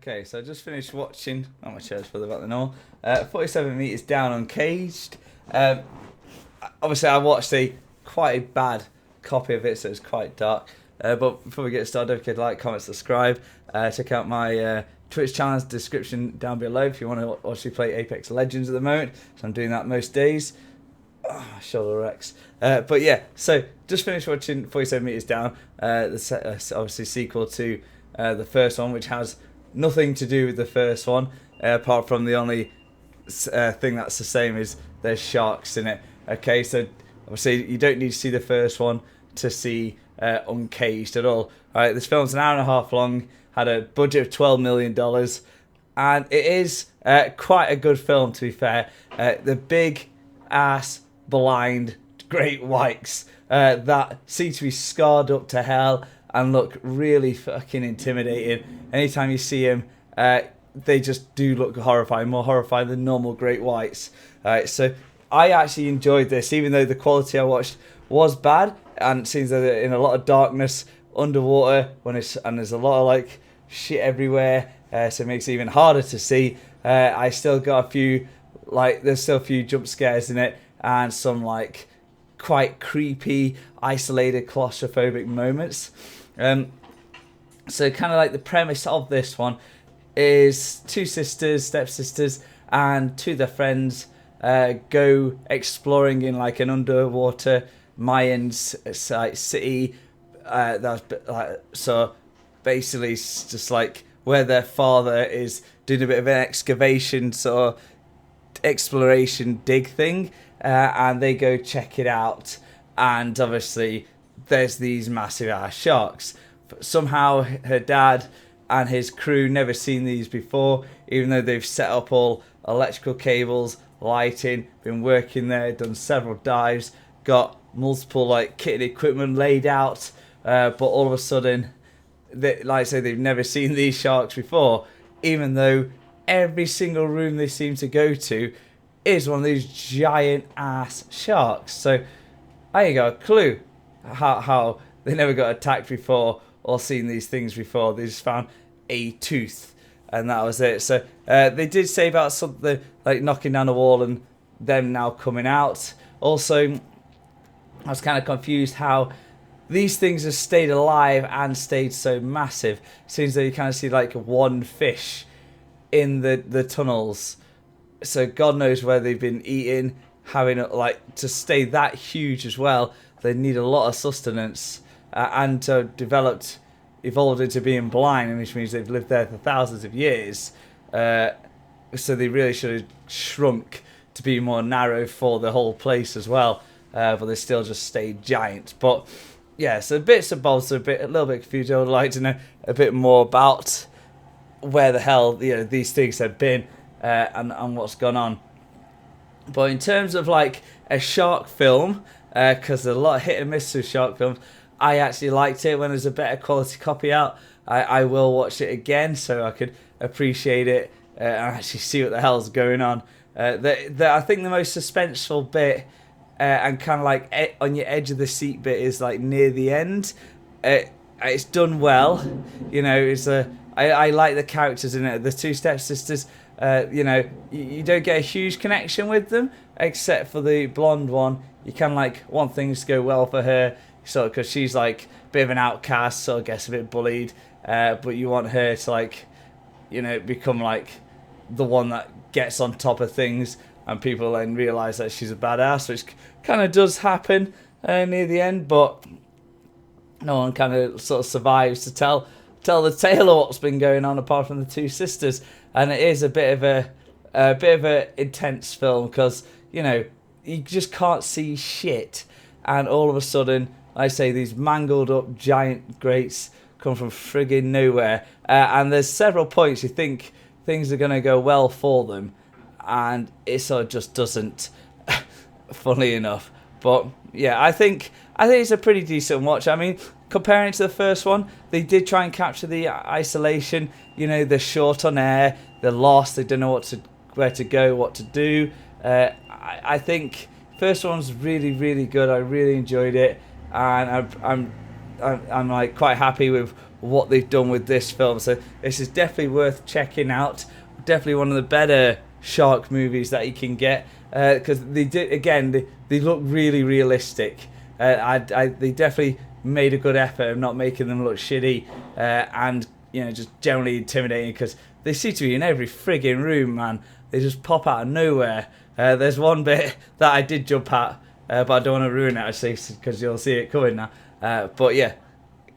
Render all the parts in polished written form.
Okay, so I just finished watching. Oh, my chair's further back than normal. 47 meters down, Uncaged. Um, Obviously, I watched quite a bad copy of it, so it's quite dark. But before we get started, don't forget to like, comment, subscribe. Check out my Twitch channel's description down below if you want to actually play Apex Legends at the moment. So I'm doing that most days. Oh, my shoulder wrecks. But yeah, so just finished watching 47 meters down. Obviously sequel to the first one, which has nothing to do with the first one, apart from the only thing that's the same is there's sharks in it. Okay, so obviously you don't need to see the first one to see Uncaged at all. Alright, this film's an hour and a half long, had a budget of $12 million, and it is quite a good film, to be fair. The big ass blind great whites that seem to be scarred up to hell and look really fucking intimidating. Anytime you see them, they just do look horrifying, more horrifying than normal great whites. So I actually enjoyed this, even though the quality I watched was bad, and it seems that they're in a lot of darkness underwater and there's a lot of like shit everywhere, so it makes it even harder to see. I still got a few, like, there's still a few jump scares in it and some like quite creepy, isolated, claustrophobic moments. So kind of like the premise of this one is two sisters, stepsisters, and two of their friends go exploring in like an underwater Mayan city. So basically it's just like where their father is doing a bit of an excavation sort of exploration dig thing, and they go check it out, and obviously there's these massive ass sharks. But somehow her dad and his crew never seen these before, even though they've set up all electrical cables, lighting, been working there, done several dives, got multiple like kit and equipment laid out, but all of a sudden, like I say, they've never seen these sharks before, even though every single room they seem to go to is one of these giant ass sharks. So I ain't got a clue how they never got attacked before or seen these things before. They just found a tooth and that was it. So they did say about something like knocking down a wall and them now coming out. Also, I was kind of confused how these things have stayed alive and stayed so massive. Seems that you kind of see like one fish in the tunnels. So God knows where they've been eating, having like to stay that huge as well. They need a lot of sustenance, and to evolved into being blind, which means they've lived there for thousands of years. So they really should have shrunk to be more narrow for the whole place as well. But they still just stayed giant. But yeah, so bits and bobs are a little bit confused. I would like to know a bit more about where the hell these things have been, and what's gone on. But in terms of like a shark film, because there's a lot of hit and miss with shark films, I actually liked it. When there's a better quality copy out, I will watch it again so I could appreciate it and actually see what the hell's going on. I think the most suspenseful bit and kind of like on your edge of the seat bit is like near the end. It's done well, It's I like the characters in it. The two stepsisters, you don't get a huge connection with them, except for the blonde one. You kind of like want things to go well for her, so because she's like a bit of an outcast, so I guess a bit bullied. But you want her to like, become like the one that gets on top of things, and people then realise that she's a badass, which kind of does happen near the end. But no one kind of sort of survives to tell the tale of what's been going on, apart from the two sisters. And it is a bit of a intense film, because you just can't see shit, and all of a sudden, I say, these mangled up giant greats come from friggin' nowhere, and there's several points you think things are going to go well for them, and it sort of just doesn't, funny enough. But yeah, I think it's a pretty decent watch. I mean, comparing it to the first one, they did try and capture the isolation. They're short on air, they're lost, they don't know where to go, what to do. I think first one's really, really good. I really enjoyed it, and I'm like quite happy with what they've done with this film. So this is definitely worth checking out. Definitely one of the better shark movies that you can get, because they did, again, they look really realistic. They definitely made a good effort of not making them look shitty, and just generally intimidating, because they seem to be in every frigging room, man. They just pop out of nowhere. There's one bit that I did jump at, but I don't want to ruin it actually, because you'll see it coming now. But yeah,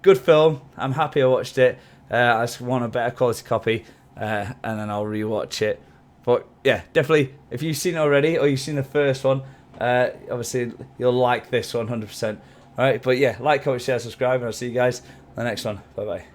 good film. I'm happy I watched it. I just want a better quality copy, and then I'll rewatch it. But yeah, definitely, if you've seen it already or you've seen the first one, obviously you'll like this one 100%. Alright, but yeah, like, comment, share, subscribe, and I'll see you guys in the next one. Bye bye.